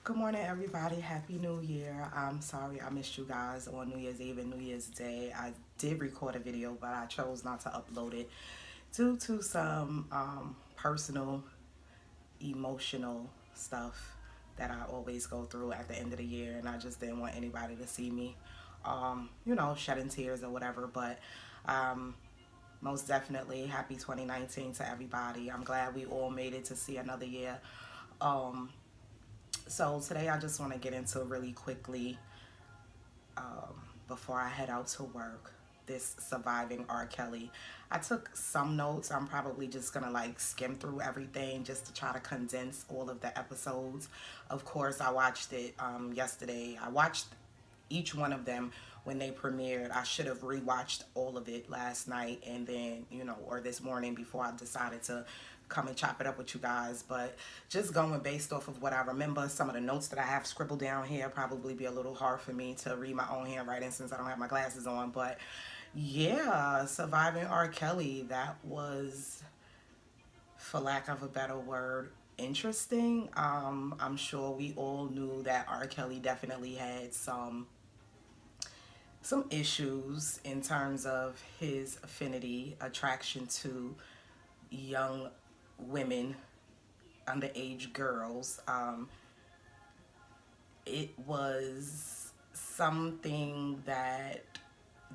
Good morning, everybody. Happy New Year. I'm sorry I missed you guys on New Year's Eve and New Year's Day. I did record a video, but I chose not to upload it due to some personal, emotional stuff that I always go through at the end of the year, and I just didn't want anybody to see me, shedding tears or whatever. But um, most definitely, happy 2019 to everybody. I'm glad we all made it to see another year. Um, so today I just want to get into really quickly before I head out to work this surviving R. Kelly. I took some notes. I'm probably just gonna like skim through everything just to try to condense all of the episodes. Of course, I watched it yesterday. I watched each one of them when they premiered. I should have rewatched all of it last night and then, or this morning before I decided to come and chop it up with you guys. But just going based off of what I remember, some of the notes that I have scribbled down here probably be a little hard for me to read my own handwriting since I don't have my glasses on. But yeah, surviving R. Kelly, that was, for lack of a better word, interesting. I'm sure we all knew that R. Kelly definitely had some issues in terms of his affinity, attraction to young women, underage girls. It was something that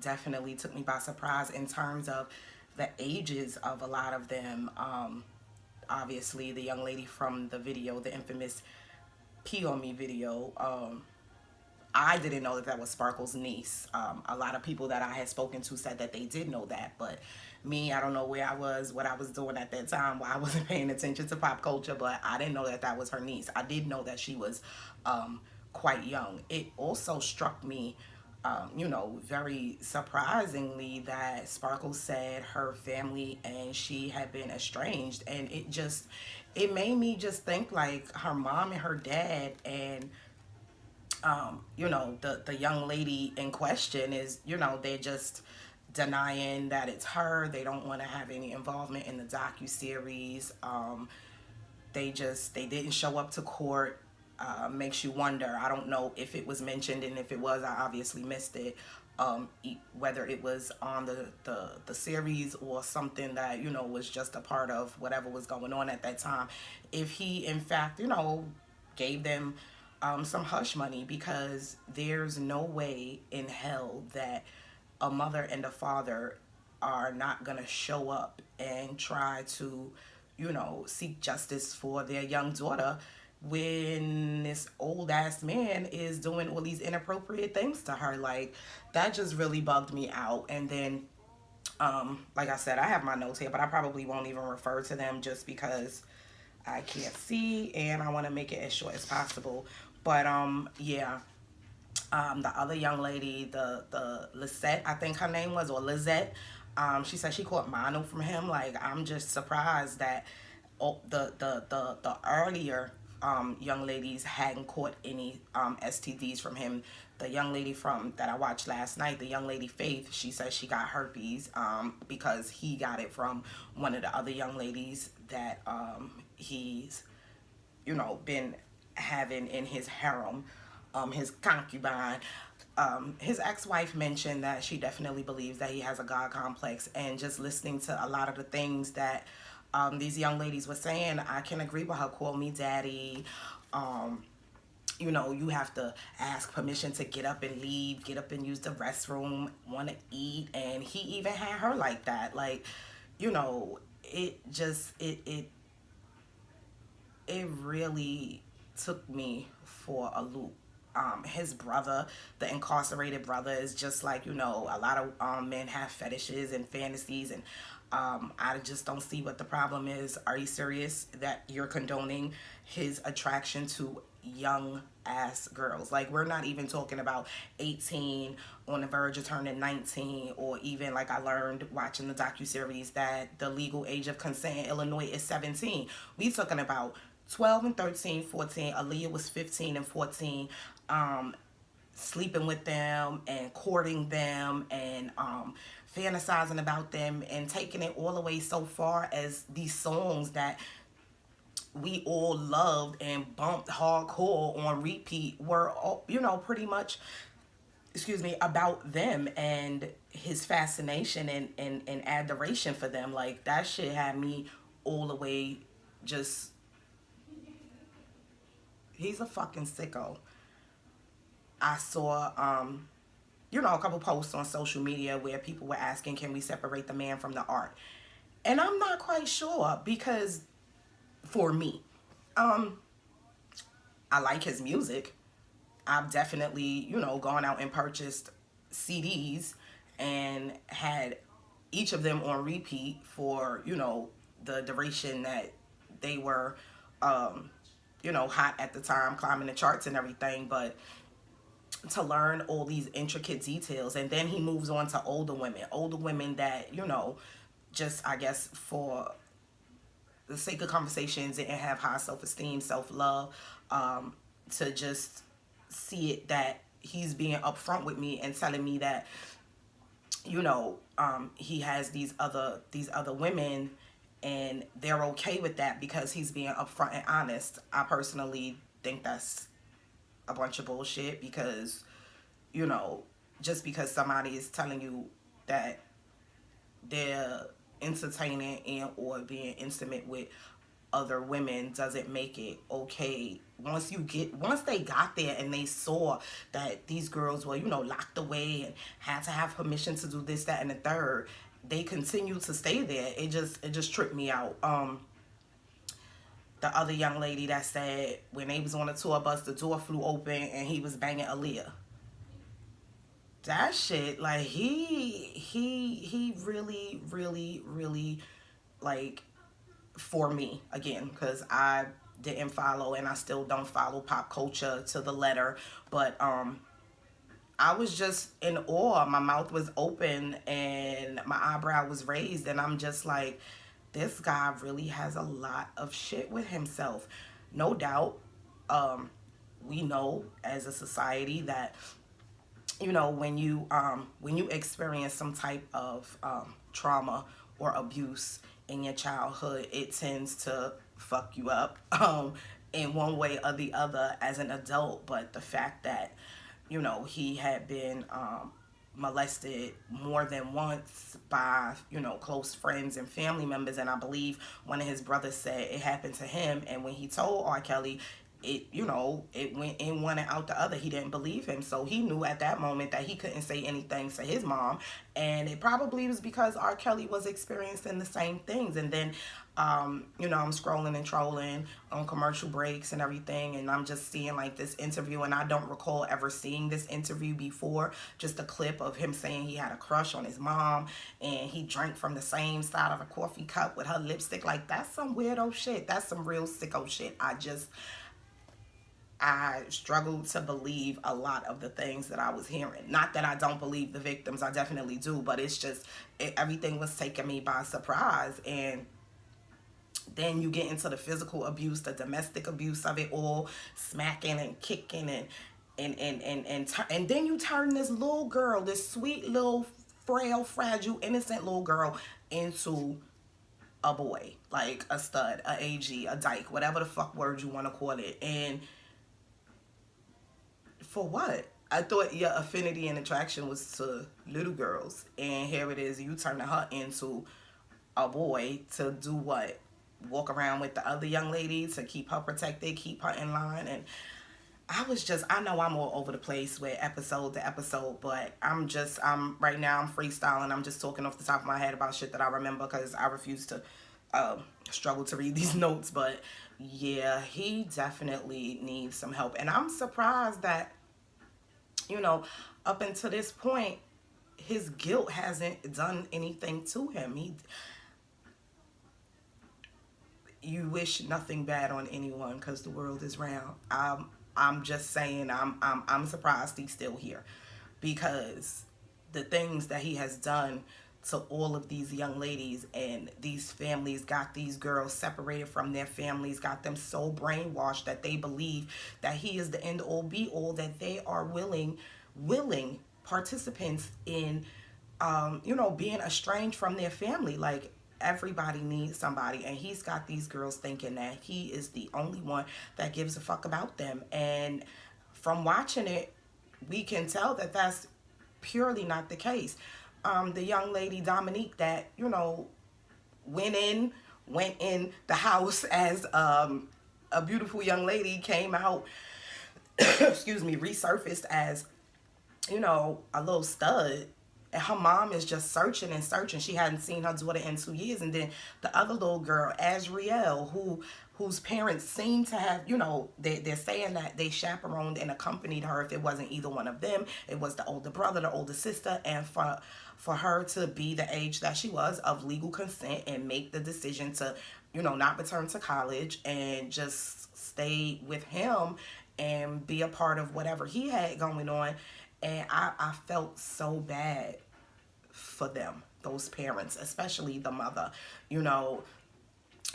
definitely took me by surprise in terms of the ages of a lot of them. Obviously, the young lady from the video, the infamous Pee on Me video, I didn't know that that was Sparkle's niece. A lot of people that I had spoken to said that they did know that, but me, I don't know where I was, what I was doing at that time, why I wasn't paying attention to pop culture, but I didn't know that that was her niece. I did know that she was quite young. It also struck me, very surprisingly that Sparkle said her family and she had been estranged, and it made me just think like her mom and her dad and the young lady in question is, they're just denying that it's her. They don't want to have any involvement in the docu-series. They didn't show up to court. Makes you wonder. I don't know if it was mentioned, and if it was, I obviously missed it. Whether it was on the series or something that was just a part of whatever was going on at that time. If he in fact gave them some hush money, because there's no way in hell that a mother and a father are not gonna show up and try to, seek justice for their young daughter when this old ass man is doing all these inappropriate things to her. Like, that just really bugged me out. And then like I said, I have my notes here, but I probably won't even refer to them just because I can't see and I want to make it as short as possible. But yeah, the other young lady, the Lisette, I think her name was, or Lizette, she said she caught mono from him. Like, I'm just surprised that the earlier young ladies hadn't caught any STDs from him. The young lady from that I watched last night, the young lady Faith, she says she got herpes because he got it from one of the other young ladies that he's been having in his harem, his concubine. His ex-wife mentioned that she definitely believes that he has a God complex, and just listening to a lot of the things that these young ladies were saying, I can agree with her. Call me daddy. You have to ask permission to get up and leave, get up and use the restroom, want to eat, and he even had her like that. Like, it just it really took me for a loop. His brother, the incarcerated brother, is just like, a lot of men have fetishes and fantasies, and I just don't see what the problem is. Are you serious that you're condoning his attraction to young ass girls? Like, we're not even talking about 18 on the verge of turning 19, or even, like I learned watching the docu-series, that the legal age of consent in Illinois is 17. We talking about 12 and 13, 14. Aaliyah was 15 and 14, sleeping with them and courting them and fantasizing about them, and taking it all the way so far as these songs that we all loved and bumped hardcore on repeat were all, pretty much, excuse me, about them and his fascination and adoration for them. Like, that shit had me all the way just, he's a fucking sicko. I saw a couple posts on social media where people were asking, can we separate the man from the art? And I'm not quite sure, because for me, I like his music. I've definitely, gone out and purchased CDs and had each of them on repeat for, the duration that they were, hot at the time, climbing the charts and everything. But to learn all these intricate details, and then he moves on to older women that, just, I guess, for the sake of conversations, didn't have high self-esteem, self-love, to just see it that he's being upfront with me and telling me that, he has these other women, and they're okay with that because he's being upfront and honest. I personally think that's a bunch of bullshit, because, just because somebody is telling you that they're entertaining and or being intimate with other women doesn't make it okay. Once they got there and they saw that these girls were, locked away and had to have permission to do this, that, and the third, they continue to stay there. It just tripped me out. The other young lady that said when they was on the tour bus, the door flew open and he was banging Aaliyah. That shit, like, he really, really, really, like, for me, again, because I didn't follow and I still don't follow pop culture to the letter, but I was just in awe. My mouth was open and my eyebrow was raised, and I'm just like, this guy really has a lot of shit with himself. No doubt, we know as a society that, when you experience some type of trauma or abuse in your childhood, it tends to fuck you up in one way or the other as an adult. But the fact that, he had been molested more than once by, close friends and family members, and I believe one of his brothers said it happened to him, and when he told R. Kelly, it went in one and out the other. He didn't believe him, so he knew at that moment that he couldn't say anything to his mom, and it probably was because R. Kelly was experiencing the same things. And then I'm scrolling and trolling on commercial breaks and everything, and I'm just seeing like this interview, and I don't recall ever seeing this interview before, just a clip of him saying he had a crush on his mom and he drank from the same side of a coffee cup with her lipstick. Like, that's some weirdo shit. That's some real sicko shit. I struggled to believe a lot of the things that I was hearing. Not that I don't believe the victims, I definitely do, but it's just, everything was taking me by surprise. And then you get into the physical abuse, the domestic abuse of it all, smacking and kicking, and then you turn this little girl, this sweet little frail, fragile, innocent little girl into a boy, like a stud, a AG, a dyke, whatever the fuck word you want to call it. And for what? I thought your affinity and attraction was to little girls, and here it is, you turning her into a boy to do what? Walk around with the other young lady to keep her protected, keep her in line. And I know I'm all over the place with episode to episode, but I'm right now I'm freestyling. I'm just talking off the top of my head about shit that I remember, because I refuse to struggle to read these notes. But yeah, he definitely needs some help. And I'm surprised that, up until this point, his guilt hasn't done anything to him. You wish nothing bad on anyone, because the world is round. I'm just saying, I'm surprised he's still here, because the things that he has done to all of these young ladies, and these families got these girls separated from their families, got them so brainwashed that they believe that he is the end all be all, that they are willing participants in being estranged from their family. Like, Everybody needs somebody, and he's got these girls thinking that he is the only one that gives a fuck about them. And from watching it, we can tell that that's purely not the case. The young lady Dominique that went in the house as a beautiful young lady, came out excuse me, resurfaced as a little stud. And her mom is just searching and searching. She hadn't seen her daughter in 2 years. And then the other little girl, Azriel, whose parents seem to have, they're saying that they chaperoned and accompanied her. If it wasn't either one of them, it was the older brother, the older sister. And for her to be the age that she was of legal consent and make the decision to, not return to college and just stay with him and be a part of whatever he had going on. And I felt so bad for them, those parents, especially the mother.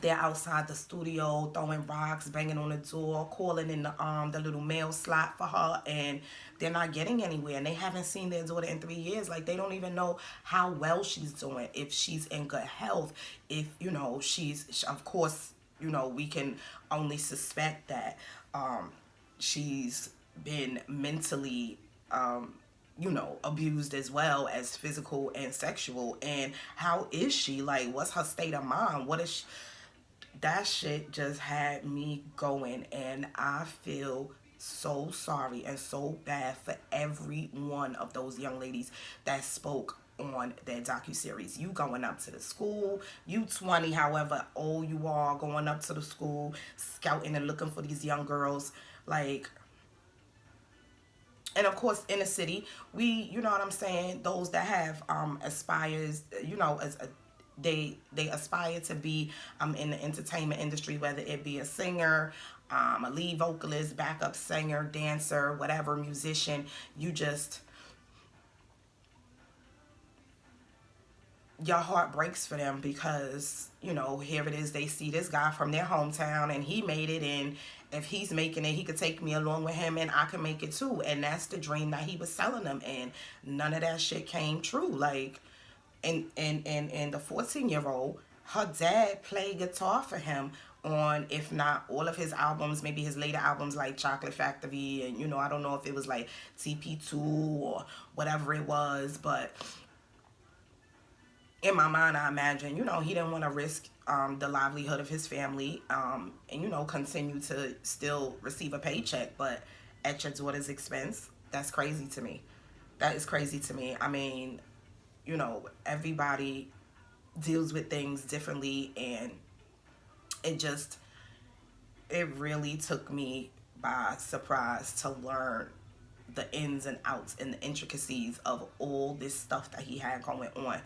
They're outside the studio throwing rocks, banging on the door, calling in the little mail slot for her, and they're not getting anywhere. And they haven't seen their daughter in 3 years. Like, they don't even know how well she's doing, if she's in good health, if she's, of course, we can only suspect that she's been mentally abused as well as physical and sexual. And how is she? Like, what's her state of mind? What is she? That shit just had me going, and I feel so sorry and so bad for every one of those young ladies that spoke on that docuseries. You going up to the school, you 20, however old you are, going up to the school, scouting and looking for these young girls, like. And of course, in the city, we, you know what I'm saying, those that have aspires, as they aspire to be in the entertainment industry, whether it be a singer, a lead vocalist, backup singer, dancer, whatever, musician. Your heart breaks for them because, here it is, they see this guy from their hometown and he made it, and if he's making it, he could take me along with him and I can make it too. And that's the dream that he was selling them, and none of that shit came true. Like, and the 14-year-old, her dad played guitar for him on, if not all of his albums, maybe his later albums like Chocolate Factory, and I don't know if it was like TP2 or whatever it was, but in my mind, I imagine, he didn't want to risk the livelihood of his family, and, continue to still receive a paycheck, but at your daughter's expense. That's crazy to me. That is crazy to me. I mean, everybody deals with things differently, and it really took me by surprise to learn the ins and outs and the intricacies of all this stuff that he had going on.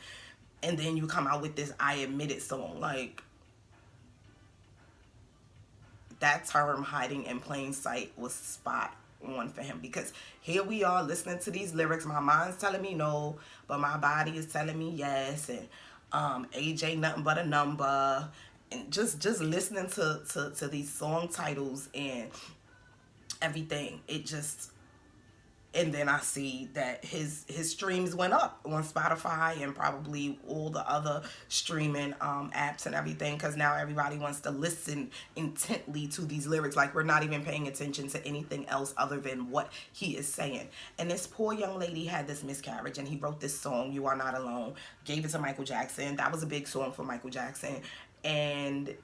And then you come out with this I Admit It song. Like, that term, hiding in plain sight, was spot on for him, because here we are listening to these lyrics. My mind's telling me no, but my body is telling me yes. And AJ nothing but a number. And just listening to these song titles and everything, it just. And then I see that his streams went up on Spotify and probably all the other streaming apps and everything, because now everybody wants to listen intently to these lyrics. Like, we're not even paying attention to anything else other than what he is saying. And this poor young lady had this miscarriage, and he wrote this song, You Are Not Alone, gave it to Michael Jackson. That was a big song for Michael Jackson. And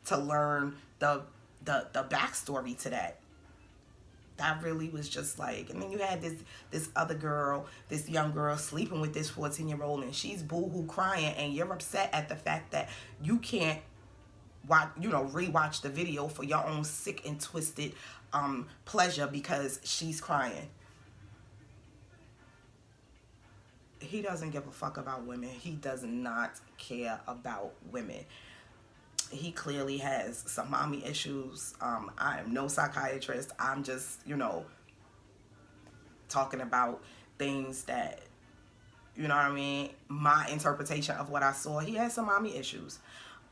to learn the backstory to that really was just like. And then you had this other girl, this young girl, sleeping with this 14-year-old, and she's boo-hoo crying, and you're upset at the fact that you can't rewatch the video for your own sick and twisted pleasure because she's crying. He doesn't give a fuck about women. He does not care about women. He clearly has some mommy issues. I am no psychiatrist. I'm just, talking about things that, you know what I mean? My interpretation of what I saw. He has some mommy issues.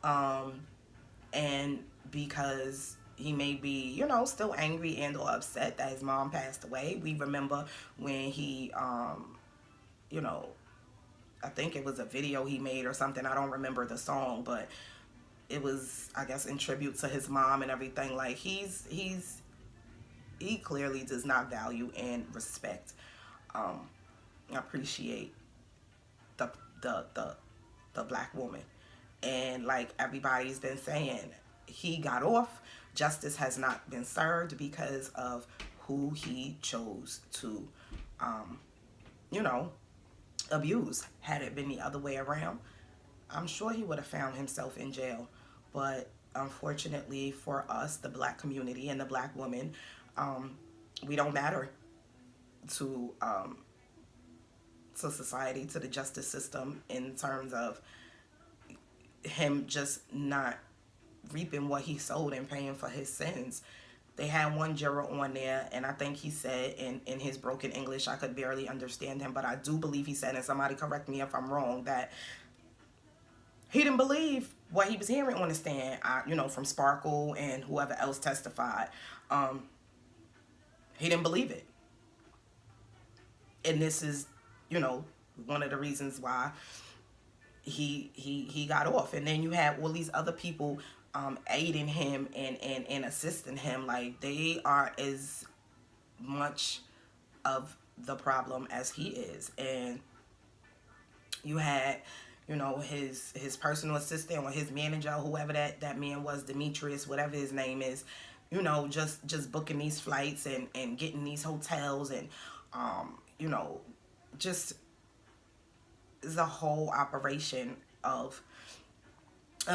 And because he may be, still angry and or upset that his mom passed away. We remember when he, I think it was a video he made or something. I don't remember the song, but it was, I guess, in tribute to his mom and everything. Like, he clearly does not value and respect, appreciate the the the the black woman. And like everybody's been saying, he got off. Justice has not been served because of who he chose to, you know, abuse. Had it been the other way around, I'm sure he would have found himself in jail. But unfortunately for us, the black community and the black woman, we don't matter to society, to the justice system, in terms of him just not reaping what he sowed and paying for his sins. They had one juror on there, and I think he said in his broken English, I could barely understand him, but I do believe he said, and somebody correct me if I'm wrong, that he didn't believe what he was hearing on the stand, you know, from Sparkle and whoever else testified. He didn't believe it. And this is, you know, one of the reasons why he got off. And then you have all these other people aiding him and assisting him. Like, they are as much of the problem as he is. And you had, you know, his personal assistant or his manager, whoever that man was, Demetrius, whatever his name is, you know, just booking these flights and getting these hotels, and you know, just is a whole operation of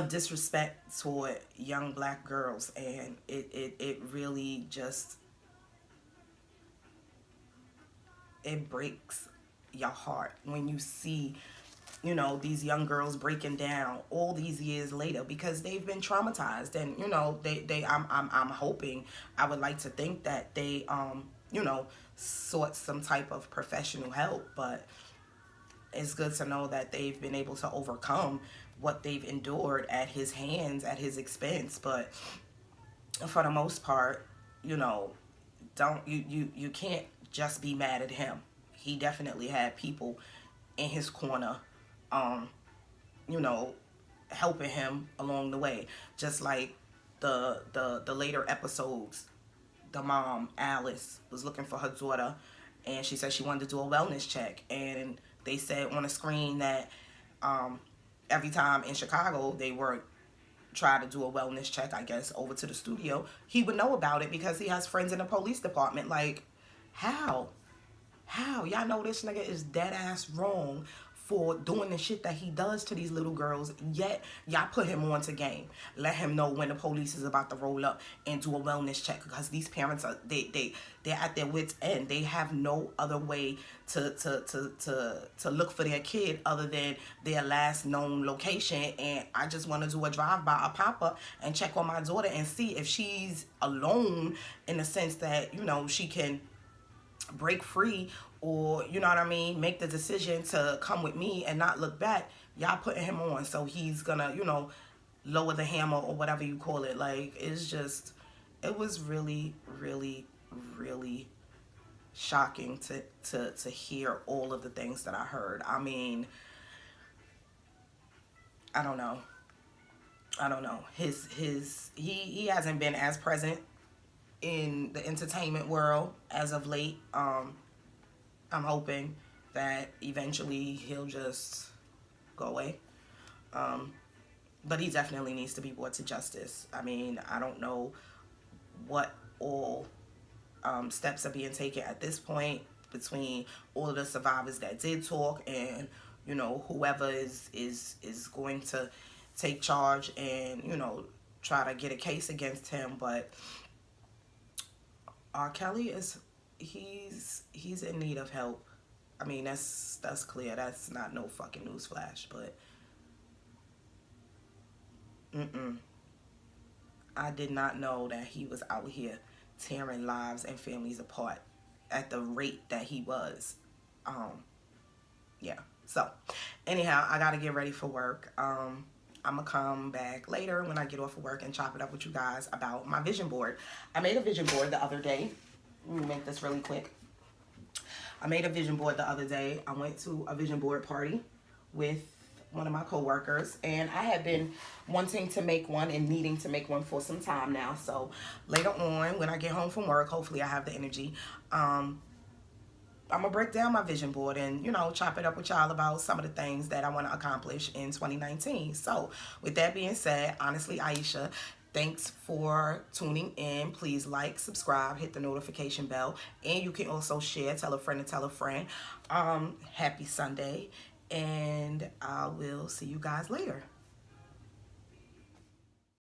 disrespect toward young black girls. And it really just, it breaks your heart when you see, you know, these young girls breaking down all these years later because they've been traumatized. And, you know, I'm hoping, I would like to think that they you know, sought some type of professional help. But it's good to know that they've been able to overcome what they've endured at his hands, at his expense. But for the most part, you know, you can't just be mad at him. He definitely had people in his corner, you know, helping him along the way. Just like the later episodes, the mom, Alice, was looking for her daughter, and she said she wanted to do a wellness check. And they said on the screen that every time in Chicago they were try to do a wellness check, I guess, over to the studio, he would know about it because he has friends in the police department. Like, how? Y'all know this nigga is dead ass wrong for doing the shit that he does to these little girls, yet y'all put him on to game. Let him know when the police is about to roll up and do a wellness check, because these parents are, they're at their wits' end. They have no other way to look for their kid other than their last known location. And I just want to do a drive-by, a pop-up, and check on my daughter and see if she's alone, in the sense that, you know, she can break free, or, you know what I mean, make the decision to come with me and not look back. Y'all putting him on, so he's gonna, you know, lower the hammer or whatever you call it. Like, it's just, it was really, really, really shocking to hear all of the things that I heard. I mean, I don't know. He hasn't been as present in the entertainment world as of late. I'm hoping that eventually he'll just go away. But he definitely needs to be brought to justice. I mean, I don't know what all steps are being taken at this point between all of the survivors that did talk and, you know, whoever is going to take charge and, you know, try to get a case against him. But R. Kelly is, he's in need of help. I mean, that's clear. That's not no fucking newsflash. But I did not know that he was out here tearing lives and families apart at the rate that he was. Yeah. So anyhow, I gotta get ready for work. I'm gonna come back later when I get off of work and chop it up with you guys about my vision board. I made a vision board the other day. Let me make this really quick. I made a vision board the other day. I went to a vision board party with one of my coworkers, and I have been wanting to make one and needing to make one for some time now. So later on, when I get home from work, hopefully I have the energy. I'm gonna break down my vision board and chop it up with y'all about some of the things that I want to accomplish in 2019. So with that being said, honestly, Aisha, thanks for tuning in. Please like, subscribe, hit the notification bell, and you can also share, tell a friend to tell a friend. Happy Sunday, and I will see you guys later.